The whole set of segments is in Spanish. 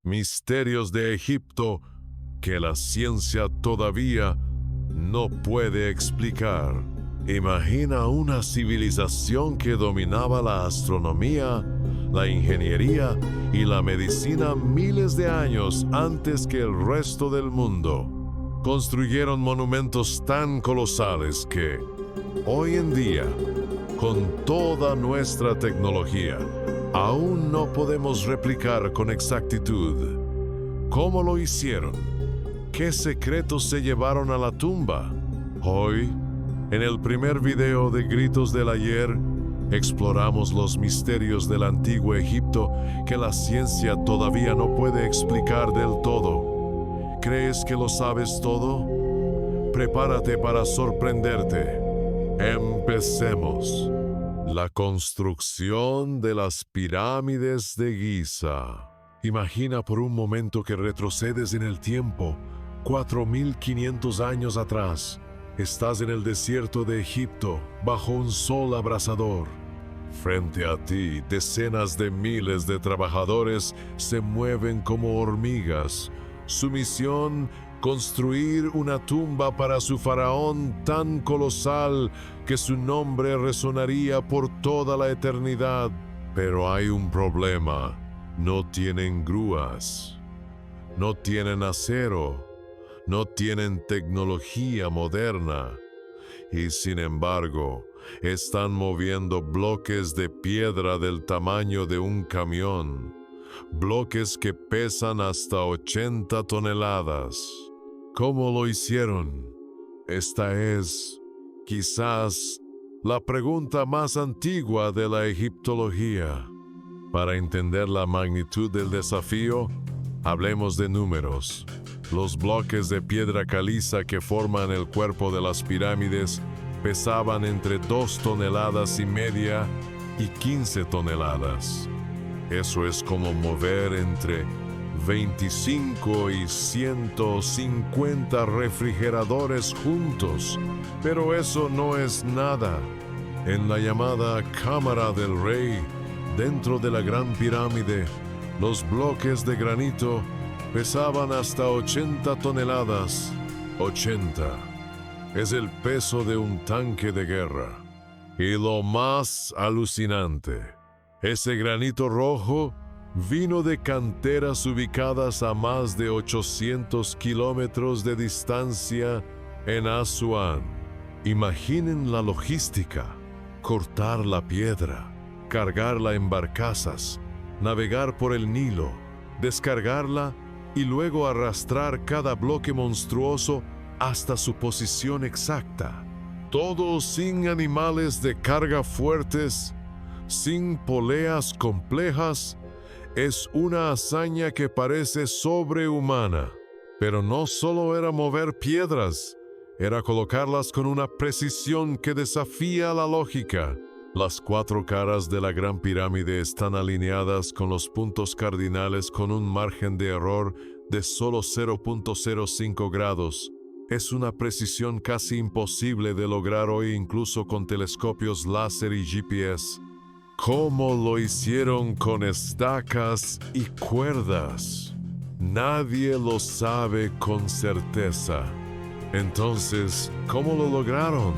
misterios de Egipto que la ciencia todavía no puede explicar. Imagina una civilización que dominaba la astronomía, la ingeniería y la medicina miles de años antes que el resto del mundo. Construyeron monumentos tan colosales que, hoy en día, con toda nuestra tecnología, aún no podemos replicar con exactitud. ¿Cómo lo hicieron? ¿Qué secretos se llevaron a la tumba? Hoy, en el primer video de Gritos del Ayer, exploramos los misterios del antiguo Egipto que la ciencia todavía no puede explicar del todo. ¿Crees que lo sabes todo? Prepárate para sorprenderte. Empecemos. La construcción de las pirámides de Giza. Imagina por un momento que retrocedes en el tiempo, 4500 años atrás. Estás en el desierto de Egipto, bajo un sol abrasador. Frente a ti, decenas de miles de trabajadores se mueven como hormigas. Su misión, construir una tumba para su faraón tan colosal que su nombre resonaría por toda la eternidad. Pero hay un problema. No tienen grúas. No tienen acero. No tienen tecnología moderna. Y sin embargo, están moviendo bloques de piedra del tamaño de un camión. Bloques que pesan hasta 80 toneladas. ¿Cómo lo hicieron? Esta es, quizás, la pregunta más antigua de la egiptología. Para entender la magnitud del desafío, hablemos de números. Los bloques de piedra caliza que forman el cuerpo de las pirámides pesaban entre 2,5 toneladas y 15 toneladas. Eso es como mover entre 25 y 150 refrigeradores juntos. Pero eso no es nada. En la llamada Cámara del Rey, dentro de la Gran Pirámide, los bloques de granito pesaban hasta 80 toneladas. 80. Es el peso de un tanque de guerra. Y lo más alucinante, ese granito rojo vino de canteras ubicadas a más de 800 kilómetros de distancia en Asuán. Imaginen la logística: cortar la piedra, cargarla en barcazas, navegar por el Nilo, descargarla y luego arrastrar cada bloque monstruoso hasta su posición exacta. Todo sin animales de carga fuertes, sin poleas complejas. Es una hazaña que parece sobrehumana. Pero no solo era mover piedras, era colocarlas con una precisión que desafía la lógica. Las 4 caras de la Gran Pirámide están alineadas con los puntos cardinales con un margen de error de solo 0.05 grados. Es una precisión casi imposible de lograr hoy incluso con telescopios láser y GPS. ¿Cómo lo hicieron con estacas y cuerdas? Nadie lo sabe con certeza. Entonces, ¿cómo lo lograron?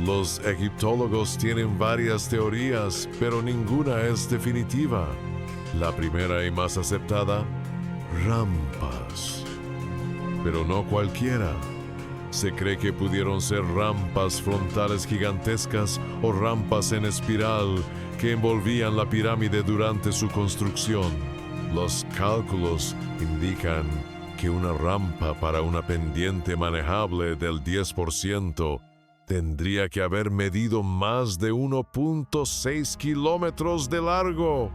Los egiptólogos tienen varias teorías, pero ninguna es definitiva. La primera y más aceptada: rampas. Pero no cualquiera. Se cree que pudieron ser rampas frontales gigantescas o rampas en espiral que envolvían la pirámide durante su construcción. Los cálculos indican que una rampa para una pendiente manejable del 10% tendría que haber medido más de 1.6 kilómetros de largo.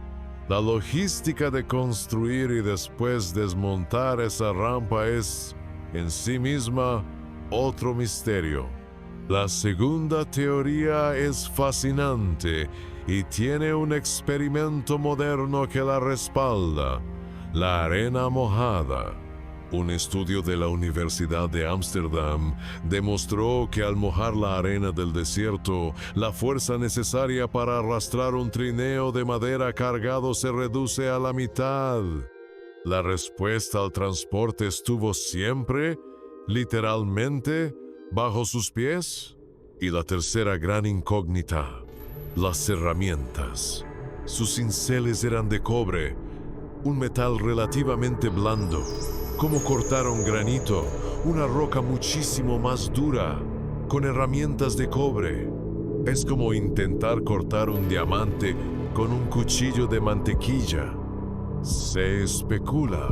La logística de construir y después desmontar esa rampa es, en sí misma, otro misterio. La segunda teoría es fascinante y tiene un experimento moderno que la respalda: la arena mojada. Un estudio de la Universidad de Ámsterdam demostró que al mojar la arena del desierto, la fuerza necesaria para arrastrar un trineo de madera cargado se reduce a la mitad. La respuesta al transporte estuvo siempre, literalmente, bajo sus pies. Y la tercera gran incógnita, las herramientas. Sus cinceles eran de cobre, un metal relativamente blando. ¿Cómo cortaron granito, una roca muchísimo más dura, con herramientas de cobre? Es como intentar cortar un diamante con un cuchillo de mantequilla. Se especula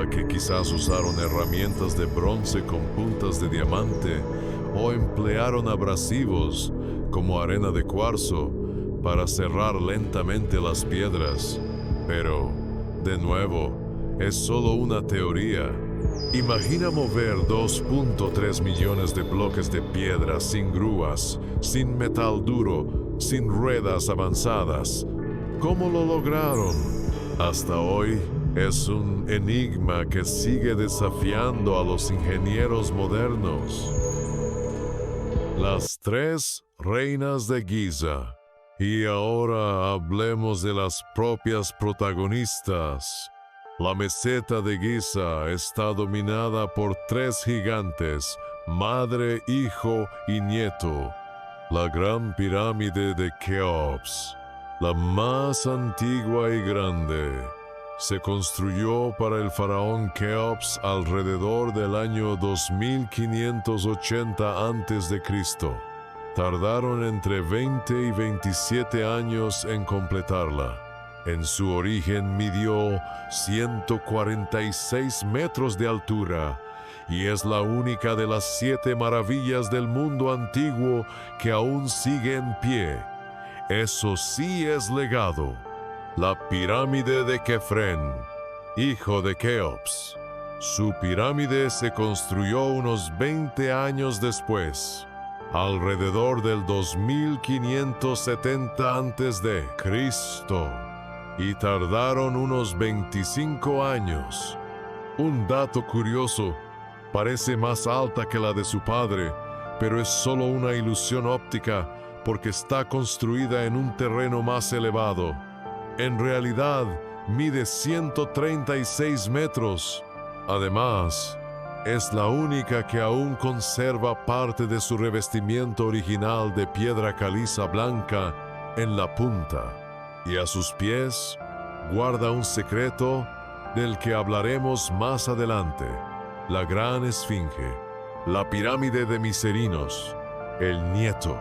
que quizás usaron herramientas de bronce con puntas de diamante o emplearon abrasivos como arena de cuarzo para cerrar lentamente las piedras. Pero, de nuevo, es solo una teoría. Imagina mover 2.3 millones de bloques de piedra sin grúas, sin metal duro, sin ruedas avanzadas. ¿Cómo lo lograron? Hasta hoy es un enigma que sigue desafiando a los ingenieros modernos. Las tres reinas de Giza. Y ahora hablemos de las propias protagonistas. La meseta de Giza está dominada por tres gigantes, madre, hijo y nieto. La Gran Pirámide de Keops, la más antigua y grande, se construyó para el faraón Keops alrededor del año 2580 a.C. Tardaron entre 20 y 27 años en completarla. En su origen midió 146 metros de altura y es la única de las 7 maravillas del mundo antiguo que aún sigue en pie. Eso sí es legado. La pirámide de Kefren, hijo de Keops. Su pirámide se construyó unos 20 años después, alrededor del 2570 a.C., y tardaron unos 25 años. Un dato curioso, parece más alta que la de su padre, pero es solo una ilusión óptica porque está construida en un terreno más elevado. En realidad, mide 136 metros. Además, es la única que aún conserva parte de su revestimiento original de piedra caliza blanca en la punta. Y a sus pies guarda un secreto del que hablaremos más adelante: la Gran Esfinge, la pirámide de Miserinos, el nieto,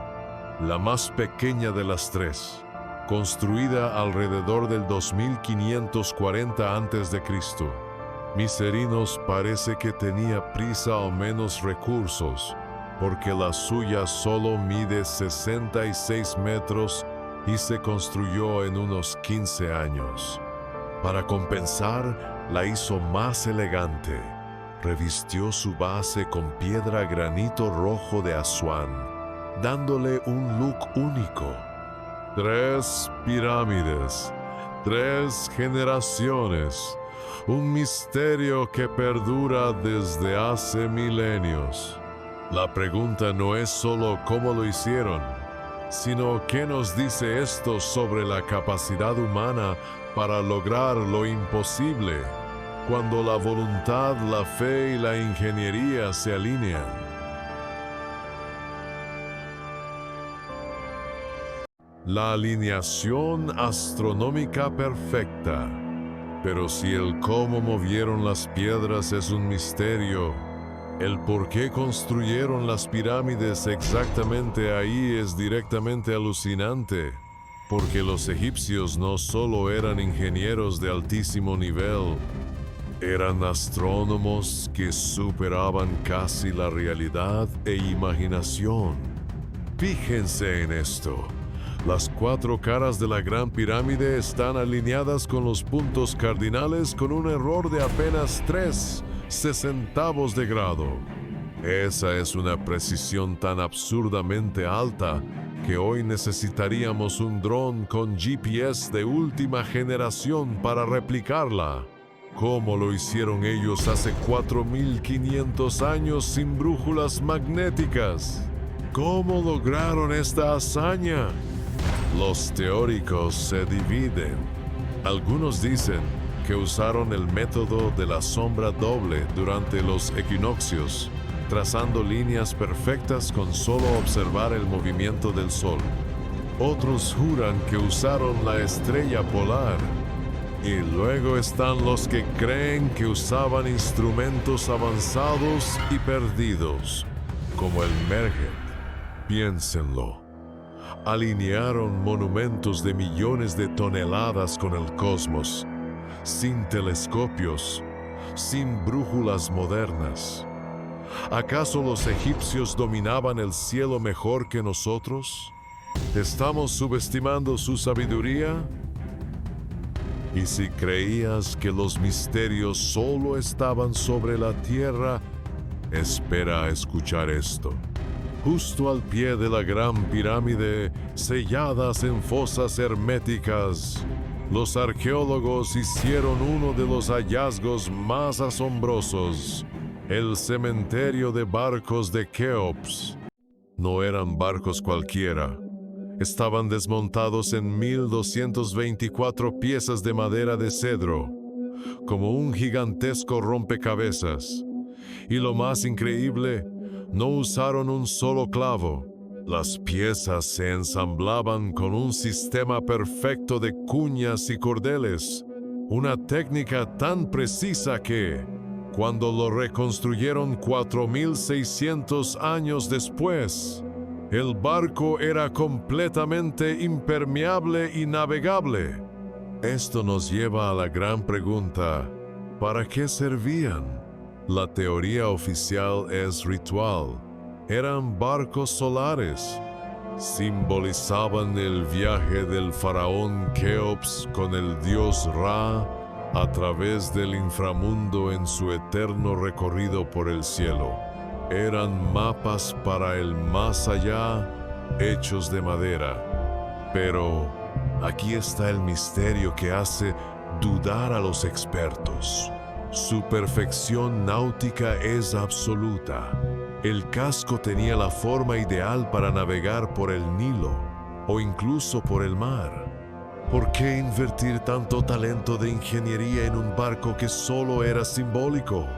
la más pequeña de las tres, construida alrededor del 2540 a.C. Miserinos parece que tenía prisa o menos recursos, porque la suya solo mide 66 metros y se construyó en unos 15 años. Para compensar, la hizo más elegante. Revistió su base con piedra granito rojo de Asuán, dándole un look único. 3 pirámides, 3 generaciones, un misterio que perdura desde hace milenios. La pregunta no es solo cómo lo hicieron, sino qué nos dice esto sobre la capacidad humana para lograr lo imposible, cuando la voluntad, la fe y la ingeniería se alinean. La alineación astronómica perfecta. Pero si el cómo movieron las piedras es un misterio, el por qué construyeron las pirámides exactamente ahí es directamente alucinante, porque los egipcios no solo eran ingenieros de altísimo nivel, eran astrónomos que superaban casi la realidad e imaginación. Fíjense en esto. Las 4 caras de la Gran Pirámide están alineadas con los puntos cardinales con un error de apenas 0.3 de grado. Esa es una precisión tan absurdamente alta que hoy necesitaríamos un dron con GPS de última generación para replicarla. ¿Cómo lo hicieron ellos hace 4.500 años sin brújulas magnéticas? ¿Cómo lograron esta hazaña? Los teóricos se dividen. Algunos dicen que usaron el método de la sombra doble durante los equinoccios, trazando líneas perfectas con solo observar el movimiento del Sol. Otros juran que usaron la estrella polar. Y luego están los que creen que usaban instrumentos avanzados y perdidos, como el Mergen. Piénsenlo. Alinearon monumentos de millones de toneladas con el cosmos, sin telescopios, sin brújulas modernas. ¿Acaso los egipcios dominaban el cielo mejor que nosotros? ¿Estamos subestimando su sabiduría? Y si creías que los misterios solo estaban sobre la tierra, espera a escuchar esto. Justo al pie de la gran pirámide, selladas en fosas herméticas, los arqueólogos hicieron uno de los hallazgos más asombrosos: el cementerio de barcos de Keops. No eran barcos cualquiera. Estaban desmontados en 1224 piezas de madera de cedro, como un gigantesco rompecabezas. Y lo más increíble, no usaron un solo clavo. Las piezas se ensamblaban con un sistema perfecto de cuñas y cordeles, una técnica tan precisa que, cuando lo reconstruyeron 4600 años después, el barco era completamente impermeable y navegable. Esto nos lleva a la gran pregunta: ¿para qué servían? La teoría oficial es ritual. Eran barcos solares. Simbolizaban el viaje del faraón Keops con el dios Ra a través del inframundo en su eterno recorrido por el cielo. Eran mapas para el más allá, hechos de madera. Pero aquí está el misterio que hace dudar a los expertos. Su perfección náutica es absoluta. El casco tenía la forma ideal para navegar por el Nilo o incluso por el mar. ¿Por qué invertir tanto talento de ingeniería en un barco que solo era simbólico?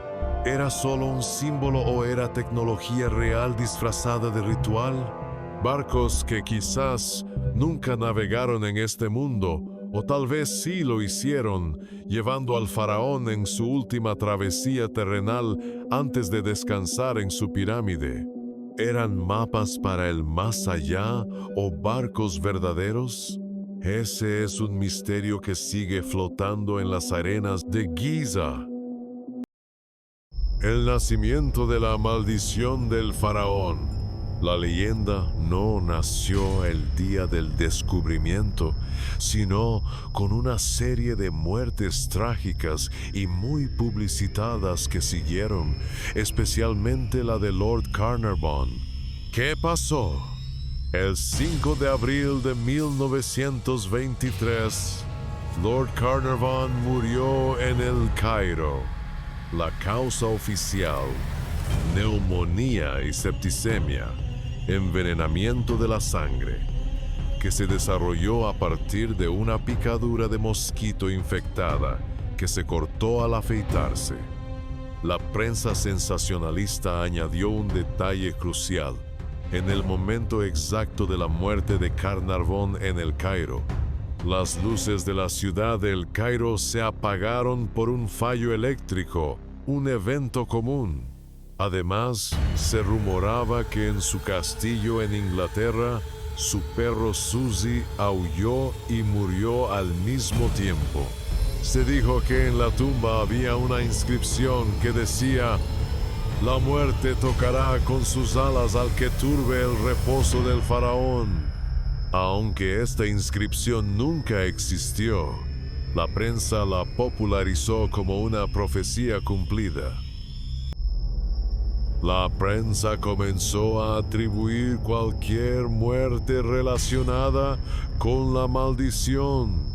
¿Era solo un símbolo o era tecnología real disfrazada de ritual? Barcos que quizás nunca navegaron en este mundo, o tal vez sí lo hicieron, llevando al faraón en su última travesía terrenal antes de descansar en su pirámide. ¿Eran mapas para el más allá o barcos verdaderos? Ese es un misterio que sigue flotando en las arenas de Giza. El nacimiento de la maldición del faraón. La leyenda no nació el día del descubrimiento, sino con una serie de muertes trágicas y muy publicitadas que siguieron, especialmente la de Lord Carnarvon. ¿Qué pasó? El 5 de abril de 1923, Lord Carnarvon murió en el Cairo. La causa oficial: neumonía y septicemia, envenenamiento de la sangre, que se desarrolló a partir de una picadura de mosquito infectada que se cortó al afeitarse. La prensa sensacionalista añadió un detalle crucial: en el momento exacto de la muerte de Carnarvon en el Cairo, las luces de la ciudad del Cairo se apagaron por un fallo eléctrico, un evento común. Además, se rumoraba que en su castillo en Inglaterra, su perro Suzy aulló y murió al mismo tiempo. Se dijo que en la tumba había una inscripción que decía: «La muerte tocará con sus alas al que turbe el reposo del faraón». Aunque esta inscripción nunca existió, la prensa la popularizó como una profecía cumplida. La prensa comenzó a atribuir cualquier muerte relacionada con la maldición.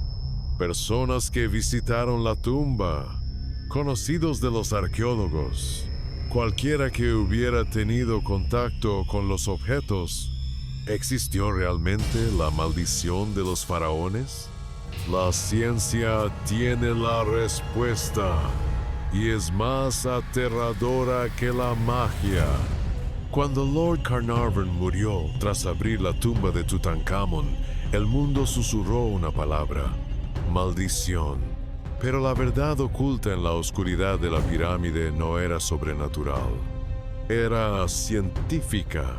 Personas que visitaron la tumba, conocidos de los arqueólogos, cualquiera que hubiera tenido contacto con los objetos. ¿Existió realmente la maldición de los faraones? La ciencia tiene la respuesta y es más aterradora que la magia. Cuando Lord Carnarvon murió tras abrir la tumba de Tutankamón, el mundo susurró una palabra: maldición. Pero la verdad oculta en la oscuridad de la pirámide no era sobrenatural. Era científica.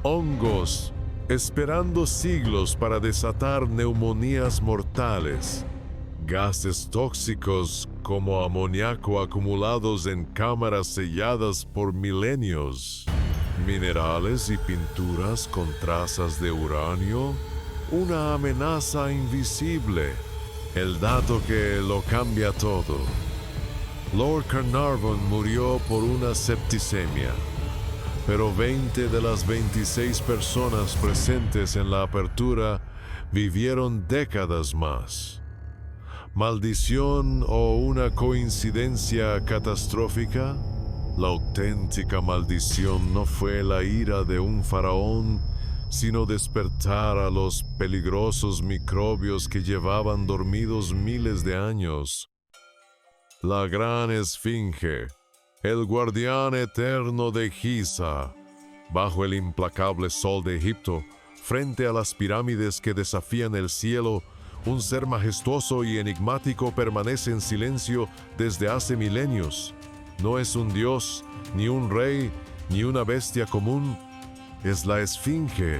Hongos esperando siglos para desatar neumonías mortales. Gases tóxicos como amoníaco acumulados en cámaras selladas por milenios. Minerales y pinturas con trazas de uranio. Una amenaza invisible. El dato que lo cambia todo. Lord Carnarvon murió por una septicemia, pero 20 de las 26 personas presentes en la apertura vivieron décadas más. ¿Maldición o una coincidencia catastrófica? La auténtica maldición no fue la ira de un faraón, sino despertar a los peligrosos microbios que llevaban dormidos miles de años. La gran esfinge, el guardián eterno de Giza, bajo el implacable sol de Egipto, frente a las pirámides que desafían el cielo, un ser majestuoso y enigmático permanece en silencio desde hace milenios. No es un dios, ni un rey, ni una bestia común. Es la esfinge,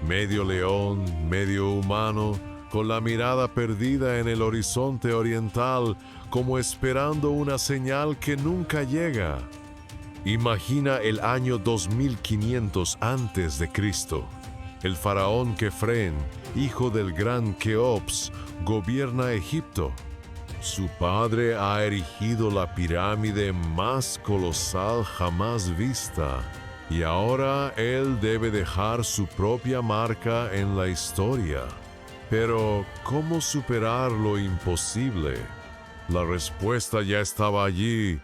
medio león, medio humano, con la mirada perdida en el horizonte oriental, como esperando una señal que nunca llega. Imagina el año 2500 antes de Cristo. El faraón Kefren, hijo del gran Keops, gobierna Egipto. Su padre ha erigido la pirámide más colosal jamás vista, y ahora él debe dejar su propia marca en la historia. Pero, ¿cómo superar lo imposible? La respuesta ya estaba allí,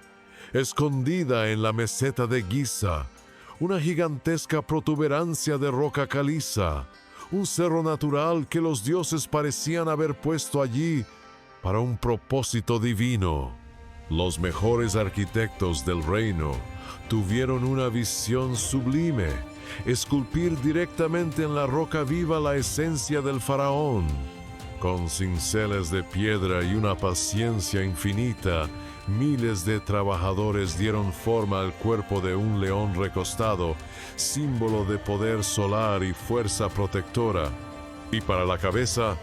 escondida en la meseta de Giza, una gigantesca protuberancia de roca caliza, un cerro natural que los dioses parecían haber puesto allí para un propósito divino. Los mejores arquitectos del reino tuvieron una visión sublime: esculpir directamente en la roca viva la esencia del faraón. Con cinceles de piedra y una paciencia infinita, miles de trabajadores dieron forma al cuerpo de un león recostado, símbolo de poder solar y fuerza protectora. Y para la cabeza,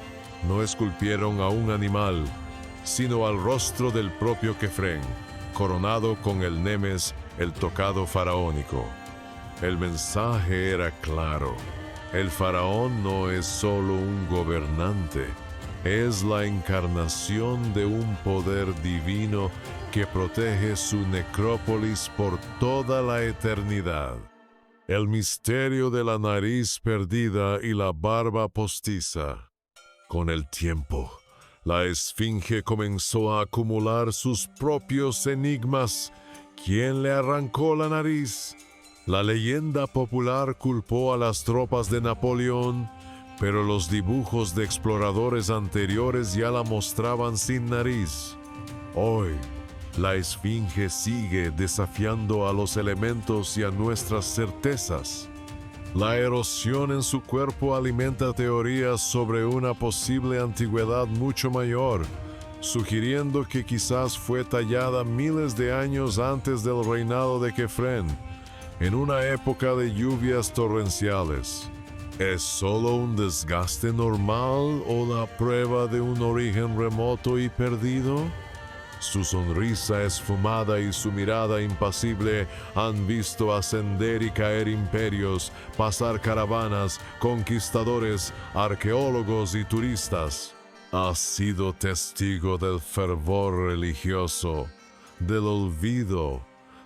no esculpieron a un animal, sino al rostro del propio Kefren, coronado con el nemes, el tocado faraónico. El mensaje era claro: el faraón no es solo un gobernante, es la encarnación de un poder divino que protege su necrópolis por toda la eternidad. El misterio de la nariz perdida y la barba postiza. Con el tiempo, la esfinge comenzó a acumular sus propios enigmas. ¿Quién le arrancó la nariz? La leyenda popular culpó a las tropas de Napoleón, pero los dibujos de exploradores anteriores ya la mostraban sin nariz. Hoy, la esfinge sigue desafiando a los elementos y a nuestras certezas. La erosión en su cuerpo alimenta teorías sobre una posible antigüedad mucho mayor, sugiriendo que quizás fue tallada miles de años antes del reinado de Kefren, en una época de lluvias torrenciales. ¿Es solo un desgaste normal o la prueba de un origen remoto y perdido? Su sonrisa esfumada y su mirada impasible han visto ascender y caer imperios, pasar caravanas, conquistadores, arqueólogos y turistas. Ha sido testigo del fervor religioso, del olvido,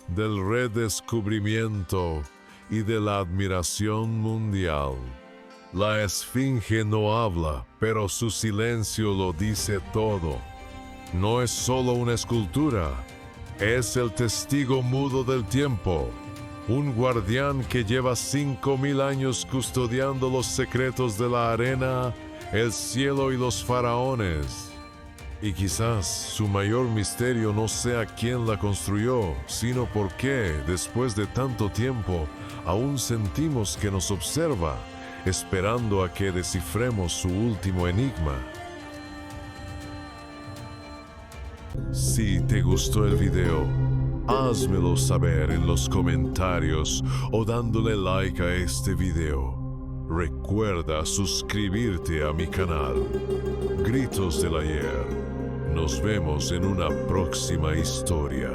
del redescubrimiento y de la admiración mundial. La esfinge no habla, pero su silencio lo dice todo. No es solo una escultura, es el testigo mudo del tiempo, un guardián que lleva 5000 años custodiando los secretos de la arena el cielo y los faraones. Y quizás su mayor misterio no sea quién la construyó, sino por qué, después de tanto tiempo, aún sentimos que nos observa, esperando a que descifremos su último enigma. Si te gustó el video, házmelo saber en los comentarios o dándole like a este video. Recuerda suscribirte a mi canal. Gritos del Ayer. Nos vemos en una próxima historia.